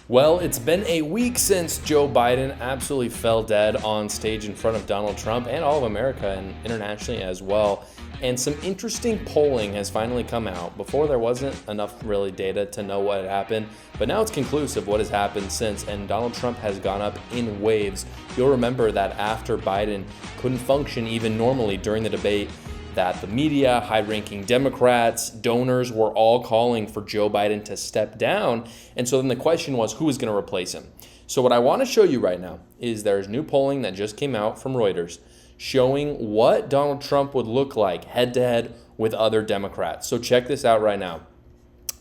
Well, it's been a week since Joe Biden absolutely fell dead on stage in front of Donald Trump and all of America and internationally as well. And some interesting polling has finally come out. Before, there wasn't enough really data to know what had happened, but now it's conclusive what has happened since, and Donald Trump has gone up in waves. You'll remember that after Biden couldn't function even normally during the debate, that the media, high-ranking Democrats, donors were all calling for Joe Biden to step down. And so then the question was, who is going to replace him? So what I want to show you right now is there's new polling that just came out from Reuters showing what Donald Trump would look like head-to-head with other Democrats. So check this out right now.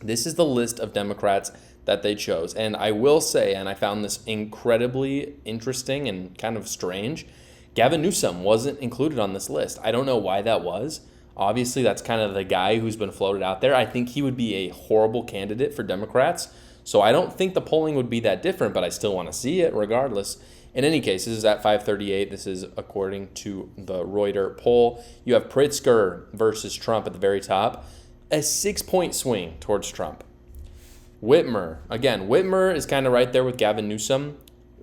This is the list of Democrats that they chose. And I will say, and I found this incredibly interesting and kind of strange, Gavin Newsom wasn't included on this list. I don't know why that was. Obviously, that's kind of the guy who's been floated out there. I think he would be a horrible candidate for Democrats. So I don't think the polling would be that different, but I still want to see it regardless. In any case, this is at 538. This is according to the Reuters poll. You have Pritzker versus Trump at the very top. A 6-point swing towards Trump. Whitmer. Again, Whitmer is kind of right there with Gavin Newsom.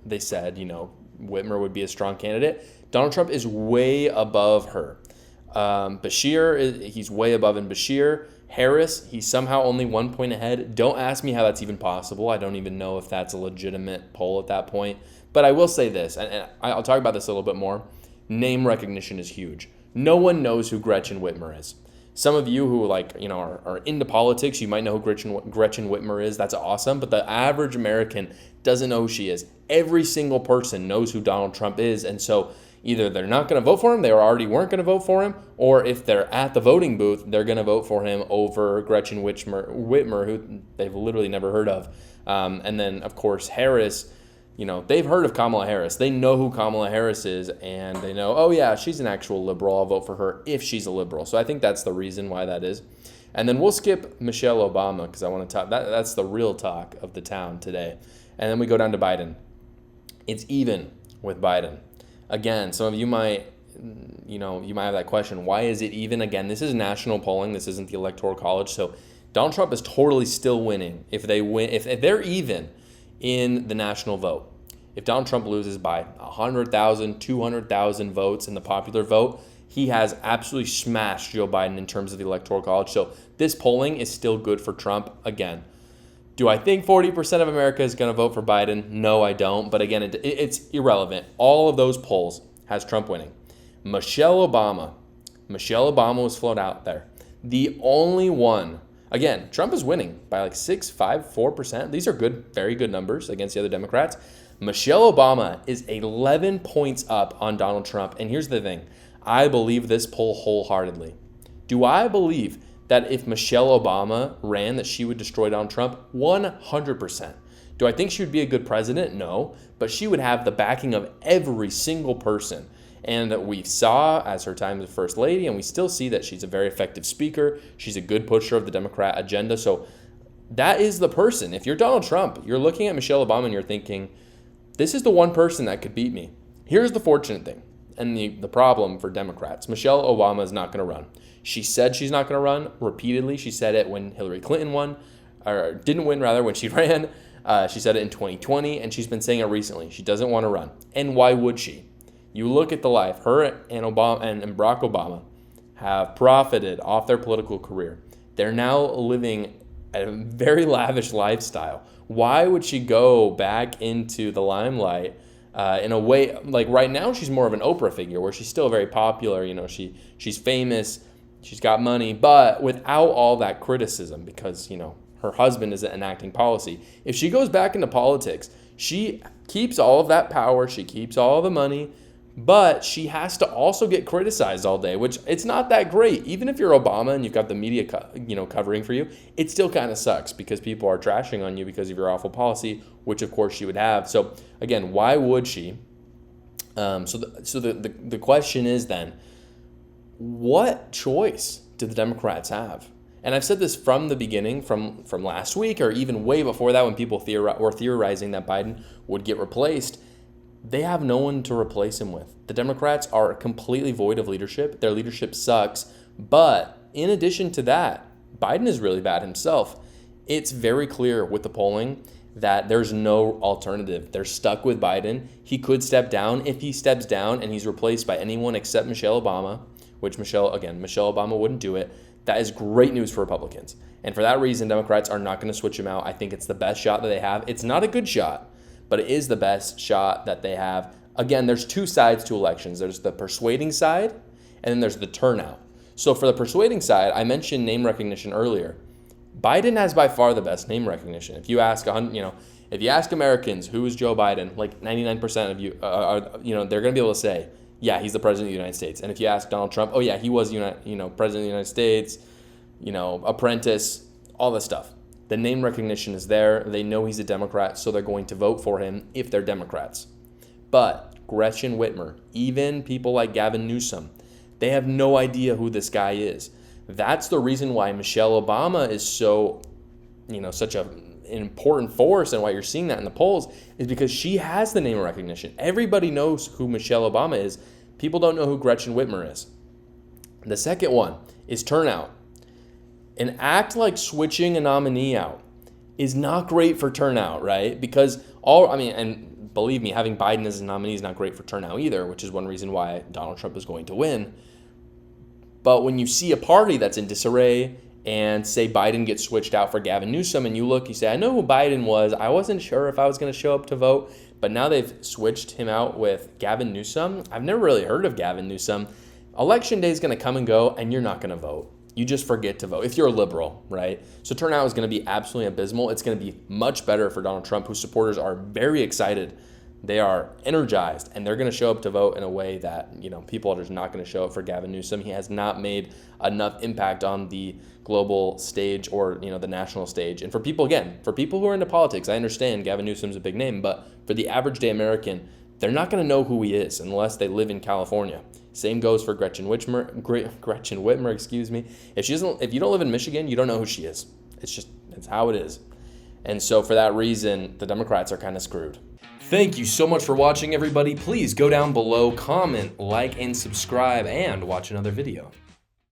They said, Whitmer would be a strong candidate. Donald Trump is way above her. Bashir, he's way above in Bashir. Harris, he's somehow only 1 point ahead. Don't ask me how that's even possible. I don't even know if that's a legitimate poll at that point. But I will say this, and I'll talk about this a little bit more. Name recognition is huge. No one knows who Gretchen Whitmer is. Some of you who are into politics, you might know who Gretchen Whitmer is. That's awesome. But the average American doesn't know who she is. Every single person knows who Donald Trump is. And so either they're not going to vote for him, they already weren't going to vote for him, or if they're at the voting booth, they're going to vote for him over Gretchen Whitmer, who they've literally never heard of. And then, of course, Harris, they've heard of Kamala Harris. They know who Kamala Harris is, and they know, oh yeah, she's an actual liberal. I'll vote for her if she's a liberal. So I think that's the reason why that is. And then we'll skip Michelle Obama because I want to talk. That's the real talk of the town today. And then we go down to Biden. It's even with Biden. Again, some of you might have that question. Why is it even? Again, this is national polling. This isn't the Electoral College. So Donald Trump is totally still winning if they're even in the national vote. If Donald Trump loses by 100,000, 200,000 votes in the popular vote, he has absolutely smashed Joe Biden in terms of the Electoral College. So this polling is still good for Trump. Again, do I think 40% of America is going to vote for Biden? No, I don't. But again, it's irrelevant. All of those polls has Trump winning. Michelle Obama was floated out there. The only one. Again, Trump is winning by like 6, 5, 4%. These are good, very good numbers against the other Democrats. Michelle Obama is 11 points up on Donald Trump. And here's the thing. I believe this poll wholeheartedly. Do I believe that if Michelle Obama ran, that she would destroy Donald Trump? 100%. Do I think she would be a good president? No. But she would have the backing of every single person. And we saw as her time as First Lady, and we still see that she's a very effective speaker. She's a good pusher of the Democrat agenda. So that is the person. If you're Donald Trump, you're looking at Michelle Obama and you're thinking, this is the one person that could beat me. Here's the fortunate thing and the problem for Democrats. Michelle Obama is not going to run. She said she's not going to run repeatedly. She said it when Hillary Clinton won, or didn't win rather, when she ran. She said it in 2020, and she's been saying it recently. She doesn't want to run. And why would she? You look at the life. Her and Obama and Barack Obama have profited off their political career. They're now living a very lavish lifestyle. Why would she go back into the limelight in a way, like right now she's more of an Oprah figure where she's still very popular. She's famous, she's got money, but without all that criticism because, her husband is enacting policy. If she goes back into politics, she keeps all of that power, she keeps all the money, but she has to also get criticized all day, which it's not that great. Even if you're Obama and you've got the media, covering for you, it still kind of sucks because people are trashing on you because of your awful policy, which of course she would have. So again, why would she? So the question is then, what choice do the Democrats have? And I've said this from the beginning, from last week, or even way before that when people were theorizing that Biden would get replaced. They have no one to replace him with. The Democrats are completely void of leadership. Their leadership sucks. But in addition to that, Biden is really bad himself. It's very clear with the polling that there's no alternative. They're stuck with Biden. He could step down. If he steps down and he's replaced by anyone except Michelle Obama, which Michelle Obama wouldn't do it, that is great news for Republicans. And for that reason, Democrats are not going to switch him out. I think it's the best shot that they have. It's not a good shot, but it is the best shot that they have. Again, there's two sides to elections. There's the persuading side, and then there's the turnout. So for the persuading side, I mentioned name recognition earlier. Biden has by far the best name recognition. If you ask, if you ask Americans who is Joe Biden, like 99% of you, they're going to be able to say, yeah, he's the president of the United States. And if you ask Donald Trump, oh yeah, he was, president of the United States, apprentice, all this stuff. The name recognition is there. They know he's a Democrat, so they're going to vote for him if they're Democrats. But Gretchen Whitmer, even people like Gavin Newsom, they have no idea who this guy is. That's the reason why Michelle Obama is so, such an important force, and why you're seeing that in the polls is because she has the name recognition. Everybody knows who Michelle Obama is. People don't know who Gretchen Whitmer is. The second one is turnout. An act like switching a nominee out is not great for turnout, right? Because and believe me, having Biden as a nominee is not great for turnout either, which is one reason why Donald Trump is going to win. But when you see a party that's in disarray and say Biden gets switched out for Gavin Newsom and you say, I know who Biden was. I wasn't sure if I was going to show up to vote, but now they've switched him out with Gavin Newsom. I've never really heard of Gavin Newsom. Election day is going to come and go and you're not going to vote. You just forget to vote if you're a liberal, right? So turnout is going to be absolutely abysmal. It's going to be much better for Donald Trump, whose supporters are very excited. They are energized, and they're going to show up to vote in a way that, people are just not going to show up for Gavin Newsom. He has not made enough impact on the global stage or, the national stage. And for people who are into politics, I understand Gavin Newsom's a big name, but for the average day American, they're not going to know who he is unless they live in California. Same goes for Gretchen Whitmer, If you don't live in Michigan, you don't know who she is. It's how it is. And so for that reason, the Democrats are kind of screwed. Thank you so much for watching, everybody. Please go down below, comment, like, and subscribe, and watch another video.